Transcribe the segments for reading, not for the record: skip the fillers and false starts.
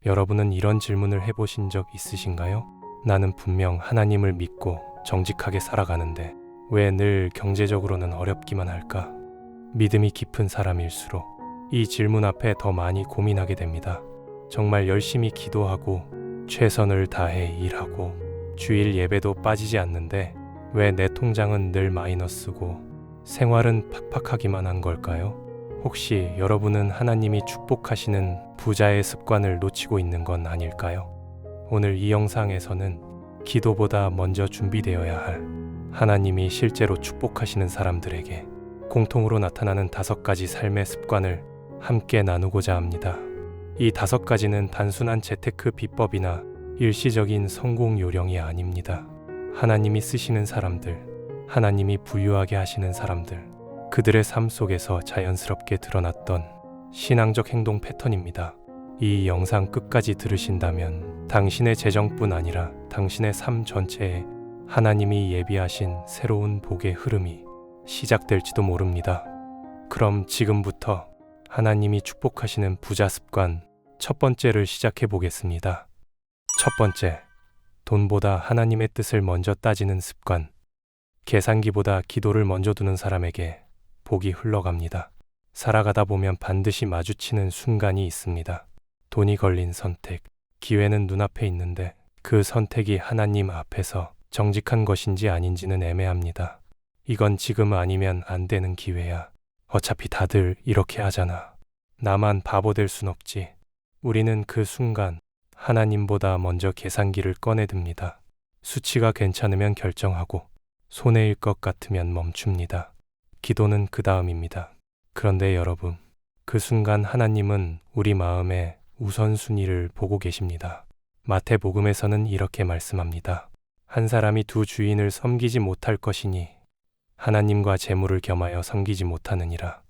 여러분은 이런 질문을 해보신 적 있으신가요? 나는 분명 하나님을 믿고 정직하게 살아가는데 왜 늘 경제적으로는 어렵기만 할까? 믿음이 깊은 사람일수록 이 질문 앞에 더 많이 고민하게 됩니다. 정말 열심히 기도하고 최선을 다해 일하고 주일 예배도 빠지지 않는데 왜 내 통장은 늘 마이너스고 생활은 팍팍하기만 한 걸까요? 혹시 여러분은 하나님이 축복하시는 부자의 습관을 놓치고 있는 건 아닐까요? 오늘 이 영상에서는 기도보다 먼저 준비되어야 할 하나님이 실제로 축복하시는 사람들에게 공통으로 나타나는 5가지 삶의 습관을 함께 나누고자 합니다. 이 5가지는 단순한 재테크 비법이나 일시적인 성공 요령이 아닙니다. 하나님이 쓰시는 사람들, 하나님이 부유하게 하시는 사람들, 그들의 삶 속에서 자연스럽게 드러났던 신앙적 행동 패턴입니다. 이 영상 끝까지 들으신다면 당신의 재정뿐 아니라 당신의 삶 전체에 하나님이 예비하신 새로운 복의 흐름이 시작될지도 모릅니다. 그럼 지금부터 하나님이 축복하시는 부자 습관 첫 번째를 시작해 보겠습니다. 첫 번째, 돈보다 하나님의 뜻을 먼저 따지는 습관. 계산기보다 기도를 먼저 두는 사람에게 복이 흘러갑니다. 살아가다 보면 반드시 마주치는 순간이 있습니다. 돈이 걸린 선택, 기회는 눈앞에 있는데 그 선택이 하나님 앞에서 정직한 것인지 아닌지는 애매합니다. 이건 지금 아니면 안 되는 기회야. 어차피 다들 이렇게 하잖아. 나만 바보 될 순 없지. 우리는 그 순간 하나님보다 먼저 계산기를 꺼내듭니다. 수치가 괜찮으면 결정하고 손해일 것 같으면 멈춥니다. 기도는 그 다음입니다. 그런데 여러분, 그 순간 하나님은 우리 마음의 우선순위를 보고 계십니다. 마태복음에서는 이렇게 말씀합니다. 한 사람이 두 주인을 섬기지 못할 것이니 하나님과 재물을 겸하여 섬기지 못하느니라.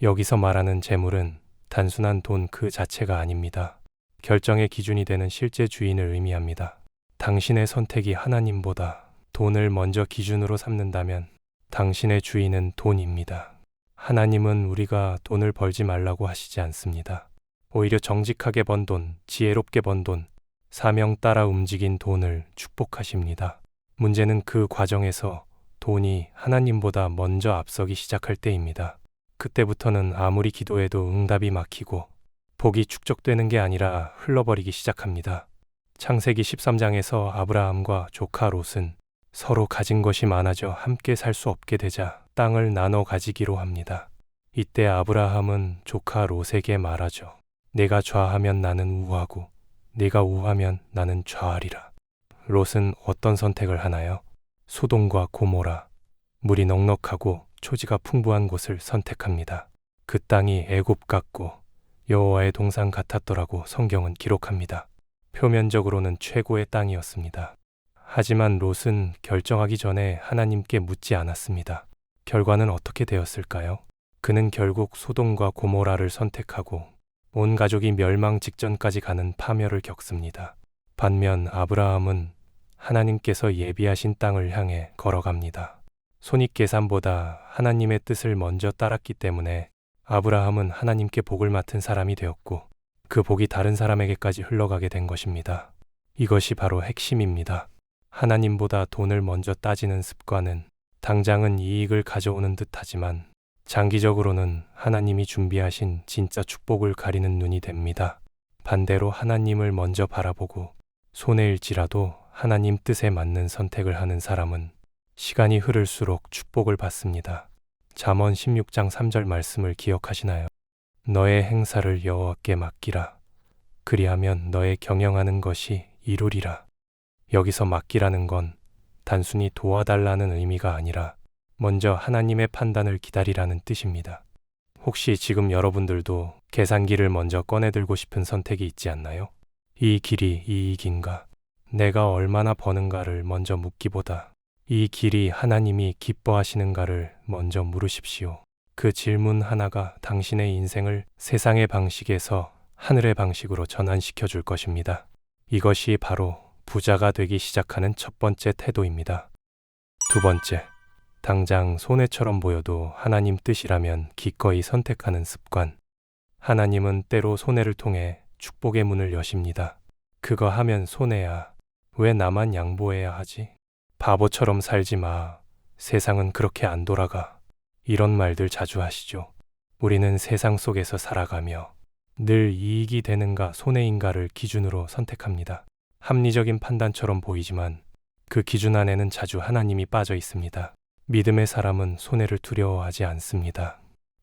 여기서 말하는 재물은 단순한 돈 그 자체가 아닙니다. 결정의 기준이 되는 실제 주인을 의미합니다. 당신의 선택이 하나님보다 돈을 먼저 기준으로 삼는다면 당신의 주인은 돈입니다. 하나님은 우리가 돈을 벌지 말라고 하시지 않습니다. 오히려 정직하게 번 돈, 지혜롭게 번 돈, 사명 따라 움직인 돈을 축복하십니다. 문제는 그 과정에서 돈이 하나님보다 먼저 앞서기 시작할 때입니다. 그때부터는 아무리 기도해도 응답이 막히고 복이 축적되는 게 아니라 흘러버리기 시작합니다. 창세기 13장에서 아브라함과 조카 롯은 서로 가진 것이 많아져 함께 살 수 없게 되자 땅을 나눠 가지기로 합니다. 이때 아브라함은 조카 롯에게 말하죠. 내가 좌하면 나는 우하고 네가 우하면 나는 좌하리라. 롯은 어떤 선택을 하나요? 소돔과 고모라, 물이 넉넉하고 초지가 풍부한 곳을 선택합니다. 그 땅이 애굽 같고 여호와의 동산 같았더라고 성경은 기록합니다. 표면적으로는 최고의 땅이었습니다. 하지만 롯은 결정하기 전에 하나님께 묻지 않았습니다. 결과는 어떻게 되었을까요? 그는 결국 소돔과 고모라를 선택하고 온 가족이 멸망 직전까지 가는 파멸을 겪습니다. 반면 아브라함은 하나님께서 예비하신 땅을 향해 걸어갑니다. 손익계산보다 하나님의 뜻을 먼저 따랐기 때문에 아브라함은 하나님께 복을 맡은 사람이 되었고 그 복이 다른 사람에게까지 흘러가게 된 것입니다. 이것이 바로 핵심입니다. 하나님보다 돈을 먼저 따지는 습관은 당장은 이익을 가져오는 듯하지만 장기적으로는 하나님이 준비하신 진짜 축복을 가리는 눈이 됩니다. 반대로 하나님을 먼저 바라보고 손해일지라도 하나님 뜻에 맞는 선택을 하는 사람은 시간이 흐를수록 축복을 받습니다. 잠언 16장 3절 말씀을 기억하시나요? 너의 행사를 여호와께 맡기라. 그리하면 너의 경영하는 것이 이루리라. 여기서 맡기라는 건 단순히 도와달라는 의미가 아니라 먼저 하나님의 판단을 기다리라는 뜻입니다. 혹시 지금 여러분들도 계산기를 먼저 꺼내들고 싶은 선택이 있지 않나요? 이 길이 이익인가? 내가 얼마나 버는가를 먼저 묻기보다 이 길이 하나님이 기뻐하시는가를 먼저 물으십시오. 그 질문 하나가 당신의 인생을 세상의 방식에서 하늘의 방식으로 전환시켜 줄 것입니다. 이것이 바로 부자가 되기 시작하는 첫 번째 태도입니다. 두 번째, 당장 손해처럼 보여도 하나님 뜻이라면 기꺼이 선택하는 습관. 하나님은 때로 손해를 통해 축복의 문을 여십니다. 그거 하면 손해야. 왜 나만 양보해야 하지? 바보처럼 살지 마. 세상은 그렇게 안 돌아가. 이런 말들 자주 하시죠. 우리는 세상 속에서 살아가며 늘 이익이 되는가 손해인가를 기준으로 선택합니다. 합리적인 판단처럼 보이지만 그 기준 안에는 자주 하나님이 빠져 있습니다. 믿음의 사람은 손해를 두려워하지 않습니다.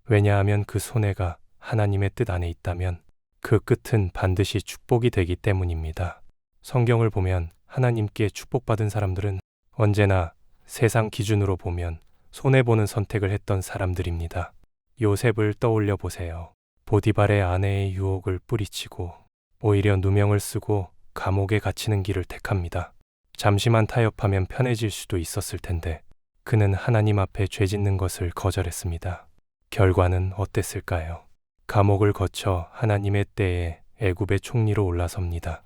왜냐하면 그 손해가 하나님의 뜻 안에 있다면 그 끝은 반드시 축복이 되기 때문입니다. 성경을 보면 하나님께 축복받은 사람들은 언제나 세상 기준으로 보면 손해보는 선택을 했던 사람들입니다. 요셉을 떠올려 보세요. 보디발의 아내의 유혹을 뿌리치고 오히려 누명을 쓰고 감옥에 갇히는 길을 택합니다. 잠시만 타협하면 편해질 수도 있었을 텐데 그는 하나님 앞에 죄 짓는 것을 거절했습니다. 결과는 어땠을까요? 감옥을 거쳐 하나님의 때에 애굽의 총리로 올라섭니다.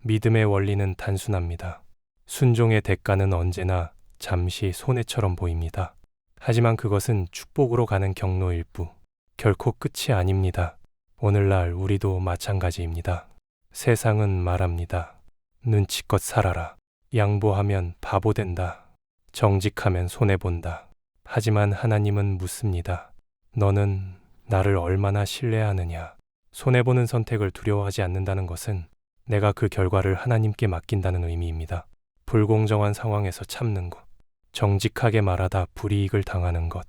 믿음의 원리는 단순합니다. 순종의 대가는 언제나 잠시 손해처럼 보입니다. 하지만 그것은 축복으로 가는 경로일 뿐 결코 끝이 아닙니다. 오늘날 우리도 마찬가지입니다. 세상은 말합니다. 눈치껏 살아라. 양보하면 바보 된다. 정직하면 손해본다. 하지만 하나님은 묻습니다. 너는 나를 얼마나 신뢰하느냐? 손해보는 선택을 두려워하지 않는다는 것은 내가 그 결과를 하나님께 맡긴다는 의미입니다. 불공정한 상황에서 참는 것, 정직하게 말하다 불이익을 당하는 것,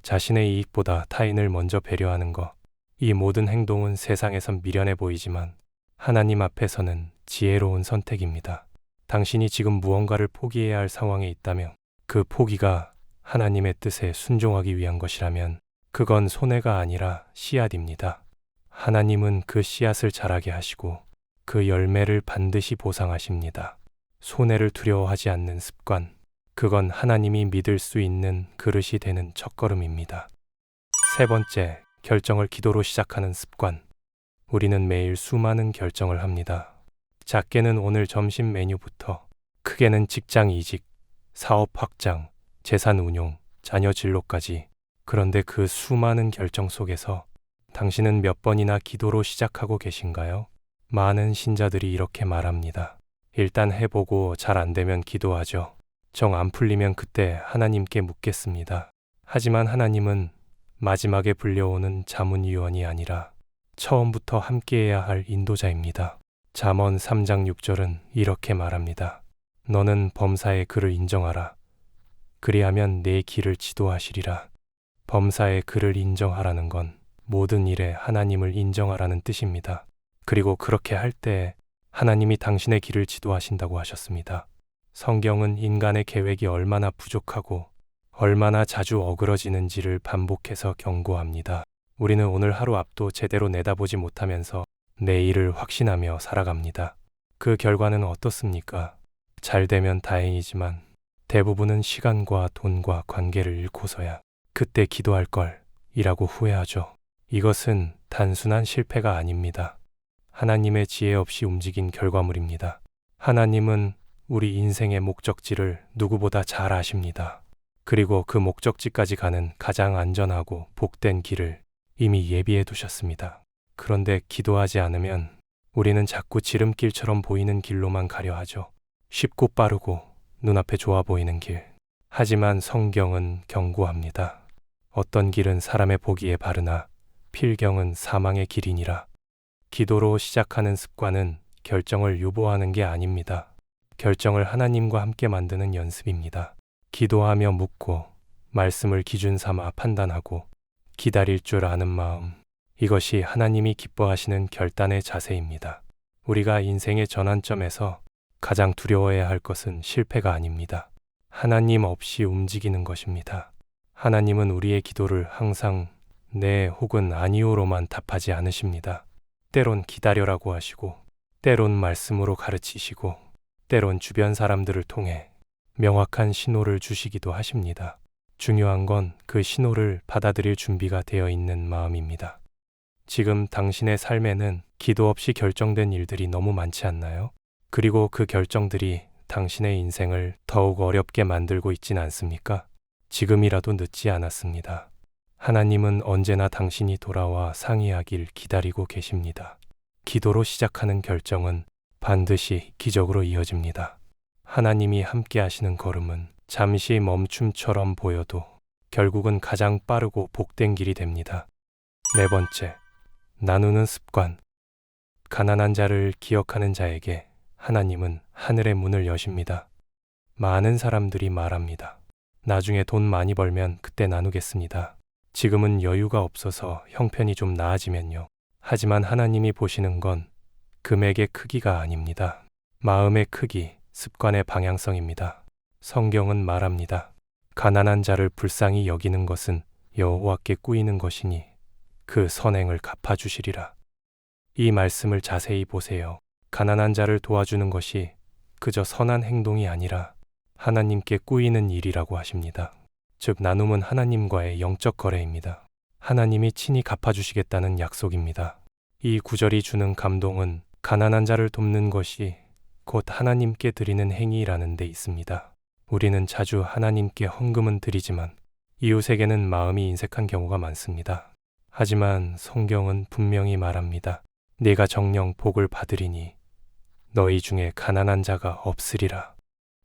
자신의 이익보다 타인을 먼저 배려하는 것, 이 모든 행동은 세상에선 미련해 보이지만 하나님 앞에서는 지혜로운 선택입니다. 당신이 지금 무언가를 포기해야 할 상황에 있다면 그 포기가 하나님의 뜻에 순종하기 위한 것이라면 그건 손해가 아니라 씨앗입니다. 하나님은 그 씨앗을 자라게 하시고 그 열매를 반드시 보상하십니다. 손해를 두려워하지 않는 습관, 그건 하나님이 믿을 수 있는 그릇이 되는 첫걸음입니다. 세 번째, 결정을 기도로 시작하는 습관. 우리는 매일 수많은 결정을 합니다. 작게는 오늘 점심 메뉴부터, 크게는 직장 이직, 사업 확장, 재산 운용, 자녀 진로까지. 그런데 그 수많은 결정 속에서 당신은 몇 번이나 기도로 시작하고 계신가요? 많은 신자들이 이렇게 말합니다. 일단 해보고 잘 안 되면 기도하죠. 정 안 풀리면 그때 하나님께 묻겠습니다. 하지만 하나님은 마지막에 불려오는 자문위원이 아니라 처음부터 함께해야 할 인도자입니다. 잠언 3장 6절은 이렇게 말합니다. 너는 범사의 그를 인정하라. 그리하면 내 길을 지도하시리라. 범사의 그를 인정하라는 건 모든 일에 하나님을 인정하라는 뜻입니다. 그리고 그렇게 할 때 하나님이 당신의 길을 지도하신다고 하셨습니다. 성경은 인간의 계획이 얼마나 부족하고 얼마나 자주 어그러지는지를 반복해서 경고합니다. 우리는 오늘 하루 앞도 제대로 내다보지 못하면서 내일을 확신하며 살아갑니다. 그 결과는 어떻습니까? 잘 되면 다행이지만 대부분은 시간과 돈과 관계를 잃고서야 그때 기도할 걸 이라고 후회하죠. 이것은 단순한 실패가 아닙니다. 하나님의 지혜 없이 움직인 결과물입니다. 하나님은 우리 인생의 목적지를 누구보다 잘 아십니다. 그리고 그 목적지까지 가는 가장 안전하고 복된 길을 이미 예비해 두셨습니다. 그런데 기도하지 않으면 우리는 자꾸 지름길처럼 보이는 길로만 가려 하죠. 쉽고 빠르고 눈앞에 좋아 보이는 길. 하지만 성경은 경고합니다. 어떤 길은 사람의 보기에 바르나 필경은 사망의 길이니라. 기도로 시작하는 습관은 결정을 유보하는 게 아닙니다. 결정을 하나님과 함께 만드는 연습입니다. 기도하며 묻고 말씀을 기준 삼아 판단하고 기다릴 줄 아는 마음. 이것이 하나님이 기뻐하시는 결단의 자세입니다. 우리가 인생의 전환점에서 가장 두려워해야 할 것은 실패가 아닙니다. 하나님 없이 움직이는 것입니다. 하나님은 우리의 기도를 항상 네 혹은 아니오로만 답하지 않으십니다. 때론 기다려라고 하시고, 때론 말씀으로 가르치시고, 때론 주변 사람들을 통해 명확한 신호를 주시기도 하십니다. 중요한 건 그 신호를 받아들일 준비가 되어 있는 마음입니다. 지금 당신의 삶에는 기도 없이 결정된 일들이 너무 많지 않나요? 그리고 그 결정들이 당신의 인생을 더욱 어렵게 만들고 있진 않습니까? 지금이라도 늦지 않았습니다. 하나님은 언제나 당신이 돌아와 상의하길 기다리고 계십니다. 기도로 시작하는 결정은 반드시 기적으로 이어집니다. 하나님이 함께 하시는 걸음은 잠시 멈춤처럼 보여도 결국은 가장 빠르고 복된 길이 됩니다. 네 번째, 나누는 습관. 가난한 자를 기억하는 자에게 하나님은 하늘의 문을 여십니다. 많은 사람들이 말합니다. 나중에 돈 많이 벌면 그때 나누겠습니다. 지금은 여유가 없어서 형편이 좀 나아지면요. 하지만 하나님이 보시는 건 금액의 크기가 아닙니다. 마음의 크기, 습관의 방향성입니다. 성경은 말합니다. 가난한 자를 불쌍히 여기는 것은 여호와께 꾸이는 것이니 그 선행을 갚아주시리라. 이 말씀을 자세히 보세요. 가난한 자를 도와주는 것이 그저 선한 행동이 아니라 하나님께 꾸이는 일이라고 하십니다. 즉 나눔은 하나님과의 영적 거래입니다. 하나님이 친히 갚아주시겠다는 약속입니다. 이 구절이 주는 감동은 가난한 자를 돕는 것이 곧 하나님께 드리는 행위라는 데 있습니다. 우리는 자주 하나님께 헌금은 드리지만 이웃에게는 마음이 인색한 경우가 많습니다. 하지만 성경은 분명히 말합니다. 네가 정녕 복을 받으리니 너희 중에 가난한 자가 없으리라.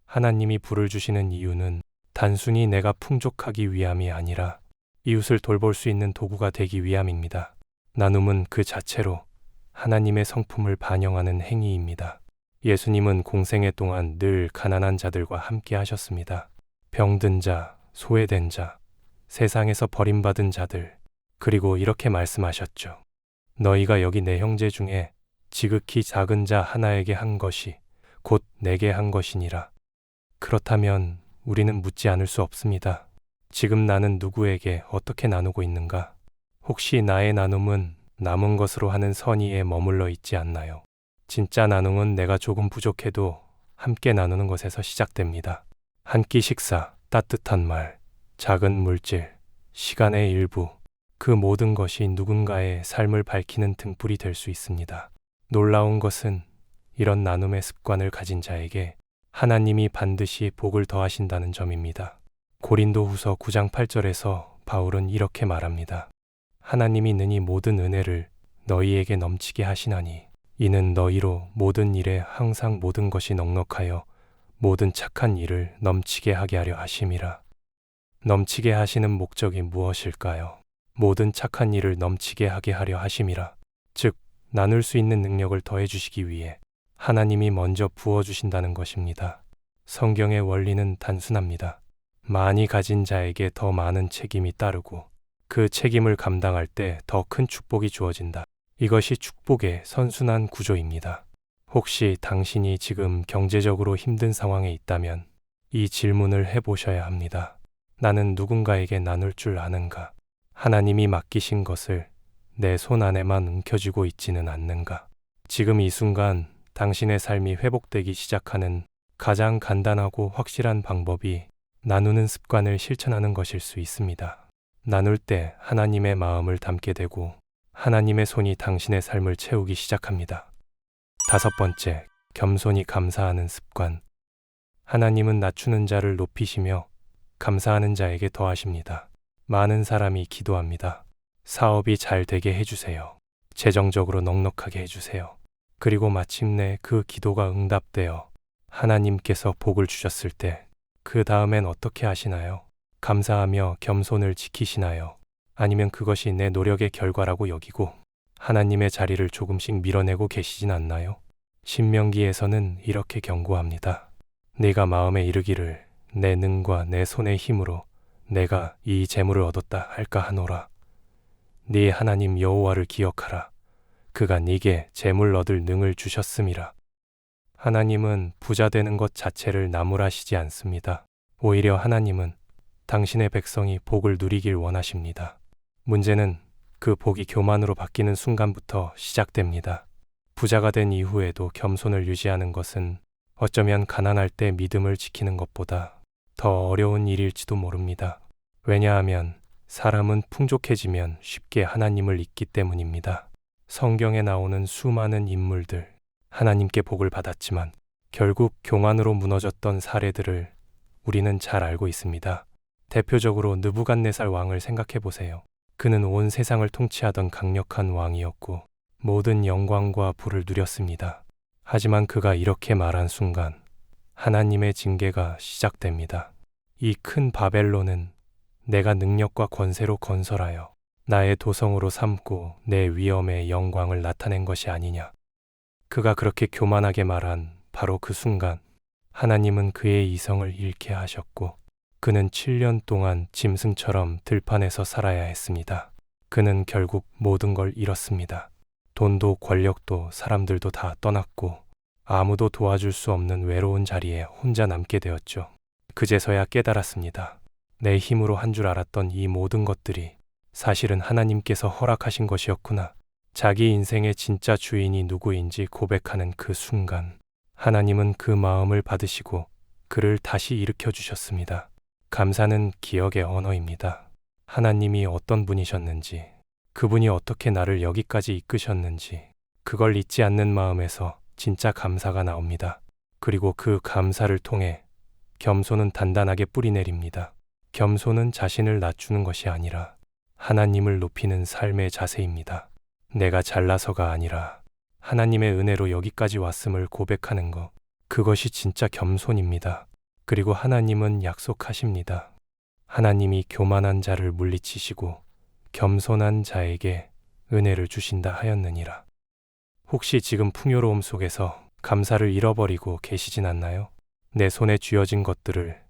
하나님이 불을 주시는 이유는 단순히 내가 풍족하기 위함이 아니라 이웃을 돌볼 수 있는 도구가 되기 위함입니다. 나눔은 그 자체로 하나님의 성품을 반영하는 행위입니다. 예수님은 공생애 동안 늘 가난한 자들과 함께 하셨습니다. 병든 자, 소외된 자, 세상에서 버림받은 자들, 그리고 이렇게 말씀하셨죠. 너희가 여기 내 형제 중에 지극히 작은 자 하나에게 한 것이 곧 내게 한 것이니라. 그렇다면 우리는 묻지 않을 수 없습니다. 지금 나는 누구에게 어떻게 나누고 있는가? 혹시 나의 나눔은 남은 것으로 하는 선의에 머물러 있지 않나요? 진짜 나눔은 내가 조금 부족해도 함께 나누는 것에서 시작됩니다. 한 끼 식사, 따뜻한 말, 작은 물질, 시간의 일부, 그 모든 것이 누군가의 삶을 밝히는 등불이 될 수 있습니다. 놀라운 것은 이런 나눔의 습관을 가진 자에게 하나님이 반드시 복을 더하신다는 점입니다. 고린도후서 9장 8절에서 바울은 이렇게 말합니다. 하나님이 능히 모든 은혜를 너희에게 넘치게 하시나니 이는 너희로 모든 일에 항상 모든 것이 넉넉하여 모든 착한 일을 넘치게 하게 하려 하심이라. 넘치게 하시는 목적이 무엇일까요? 모든 착한 일을 넘치게 하게 하려 하심이라. 즉 나눌 수 있는 능력을 더해 주시기 위해 하나님이 먼저 부어주신다는 것입니다. 성경의 원리는 단순합니다. 많이 가진 자에게 더 많은 책임이 따르고 그 책임을 감당할 때 더 큰 축복이 주어진다. 이것이 축복의 선순환 구조입니다. 혹시 당신이 지금 경제적으로 힘든 상황에 있다면 이 질문을 해보셔야 합니다. 나는 누군가에게 나눌 줄 아는가? 하나님이 맡기신 것을 내 손 안에만 움켜쥐고 있지는 않는가? 지금 이 순간 당신의 삶이 회복되기 시작하는 가장 간단하고 확실한 방법이 나누는 습관을 실천하는 것일 수 있습니다. 나눌 때 하나님의 마음을 담게 되고 하나님의 손이 당신의 삶을 채우기 시작합니다. 다섯 번째, 겸손히 감사하는 습관. 하나님은 낮추는 자를 높이시며 감사하는 자에게 더하십니다. 많은 사람이 기도합니다. 사업이 잘 되게 해주세요. 재정적으로 넉넉하게 해주세요. 그리고 마침내 그 기도가 응답되어 하나님께서 복을 주셨을 때 그 다음엔 어떻게 하시나요? 감사하며 겸손을 지키시나요? 아니면 그것이 내 노력의 결과라고 여기고 하나님의 자리를 조금씩 밀어내고 계시진 않나요? 신명기에서는 이렇게 경고합니다. 네가 마음에 이르기를 내 능과 내 손의 힘으로 내가 이 재물을 얻었다 할까 하노라. 네 하나님 여호와를 기억하라. 그가 네게 재물 얻을 능을 주셨음이라. 하나님은 부자 되는 것 자체를 나무라시지 않습니다. 오히려 하나님은 당신의 백성이 복을 누리길 원하십니다. 문제는 그 복이 교만으로 바뀌는 순간부터 시작됩니다. 부자가 된 이후에도 겸손을 유지하는 것은 어쩌면 가난할 때 믿음을 지키는 것보다 더 어려운 일일지도 모릅니다. 왜냐하면 사람은 풍족해지면 쉽게 하나님을 잊기 때문입니다. 성경에 나오는 수많은 인물들, 하나님께 복을 받았지만 결국 교만으로 무너졌던 사례들을 우리는 잘 알고 있습니다. 대표적으로 느부갓네살 왕을 생각해 보세요. 그는 온 세상을 통치하던 강력한 왕이었고 모든 영광과 부를 누렸습니다. 하지만 그가 이렇게 말한 순간 하나님의 징계가 시작됩니다. 이 큰 바벨론은 내가 능력과 권세로 건설하여 나의 도성으로 삼고 내 위엄의 영광을 나타낸 것이 아니냐. 그가 그렇게 교만하게 말한 바로 그 순간 하나님은 그의 이성을 잃게 하셨고 그는 7년 동안 짐승처럼 들판에서 살아야 했습니다. 그는 결국 모든 걸 잃었습니다. 돈도 권력도 사람들도 다 떠났고 아무도 도와줄 수 없는 외로운 자리에 혼자 남게 되었죠. 그제서야 깨달았습니다. 내 힘으로 한 줄 알았던 이 모든 것들이 사실은 하나님께서 허락하신 것이었구나. 자기 인생의 진짜 주인이 누구인지 고백하는 그 순간 하나님은 그 마음을 받으시고 그를 다시 일으켜 주셨습니다. 감사는 기억의 언어입니다. 하나님이 어떤 분이셨는지, 그분이 어떻게 나를 여기까지 이끄셨는지, 그걸 잊지 않는 마음에서 진짜 감사가 나옵니다. 그리고 그 감사를 통해 겸손은 단단하게 뿌리내립니다. 겸손은 자신을 낮추는 것이 아니라 하나님을 높이는 삶의 자세입니다. 내가 잘나서가 아니라 하나님의 은혜로 여기까지 왔음을 고백하는 것, 그것이 진짜 겸손입니다. 그리고 하나님은 약속하십니다. 하나님이 교만한 자를 물리치시고 겸손한 자에게 은혜를 주신다 하였느니라. 혹시 지금 풍요로움 속에서 감사를 잃어버리고 계시진 않나요? 내 손에 쥐어진 것들을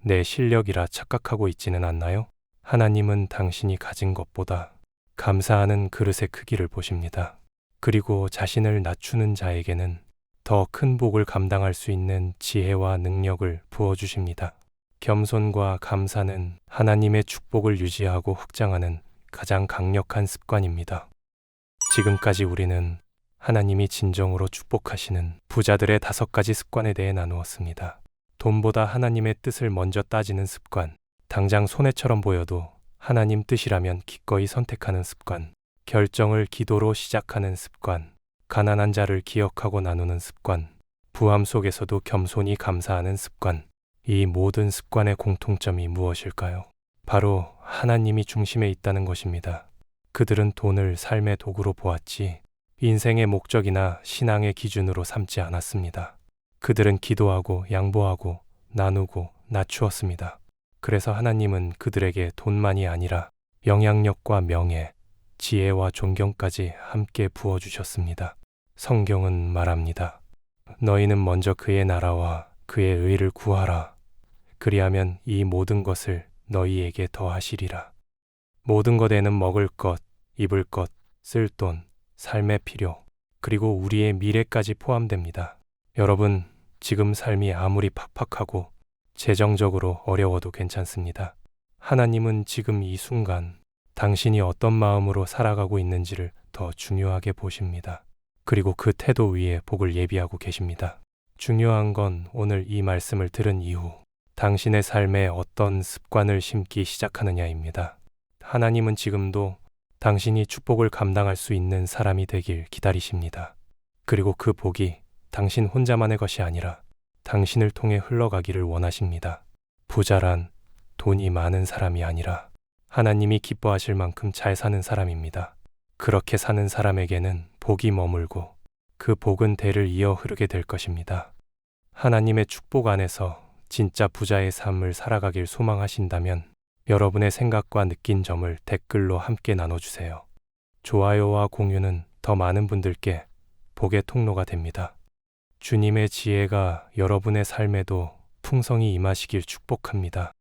내 실력이라 착각하고 있지는 않나요? 하나님은 당신이 가진 것보다 감사하는 그릇의 크기를 보십니다. 그리고 자신을 낮추는 자에게는 더 큰 복을 감당할 수 있는 지혜와 능력을 부어주십니다. 겸손과 감사는 하나님의 축복을 유지하고 확장하는 가장 강력한 습관입니다. 지금까지 우리는 하나님이 진정으로 축복하시는 부자들의 5가지 습관에 대해 나누었습니다. 돈보다 하나님의 뜻을 먼저 따지는 습관, 당장 손해처럼 보여도 하나님 뜻이라면 기꺼이 선택하는 습관, 결정을 기도로 시작하는 습관, 가난한 자를 기억하고 나누는 습관, 부함 속에서도 겸손히 감사하는 습관. 이 모든 습관의 공통점이 무엇일까요? 바로 하나님이 중심에 있다는 것입니다. 그들은 돈을 삶의 도구로 보았지 인생의 목적이나 신앙의 기준으로 삼지 않았습니다. 그들은 기도하고 양보하고 나누고 낮추었습니다. 그래서 하나님은 그들에게 돈만이 아니라 영향력과 명예, 지혜와 존경까지 함께 부어주셨습니다. 성경은 말합니다. 너희는 먼저 그의 나라와 그의 의를 구하라. 그리하면 이 모든 것을 너희에게 더하시리라. 모든 것에는 먹을 것, 입을 것, 쓸 돈, 삶의 필요, 그리고 우리의 미래까지 포함됩니다. 여러분, 지금 삶이 아무리 팍팍하고 재정적으로 어려워도 괜찮습니다. 하나님은 지금 이 순간 당신이 어떤 마음으로 살아가고 있는지를 더 중요하게 보십니다. 그리고 그 태도 위에 복을 예비하고 계십니다. 중요한 건 오늘 이 말씀을 들은 이후 당신의 삶에 어떤 습관을 심기 시작하느냐입니다. 하나님은 지금도 당신이 축복을 감당할 수 있는 사람이 되길 기다리십니다. 그리고 그 복이 당신 혼자만의 것이 아니라 당신을 통해 흘러가기를 원하십니다. 부자란 돈이 많은 사람이 아니라 하나님이 기뻐하실 만큼 잘 사는 사람입니다. 그렇게 사는 사람에게는 복이 머물고 그 복은 대를 이어 흐르게 될 것입니다. 하나님의 축복 안에서 진짜 부자의 삶을 살아가길 소망하신다면 여러분의 생각과 느낀 점을 댓글로 함께 나눠주세요. 좋아요와 공유는 더 많은 분들께 복의 통로가 됩니다. 주님의 지혜가 여러분의 삶에도 풍성히 임하시길 축복합니다.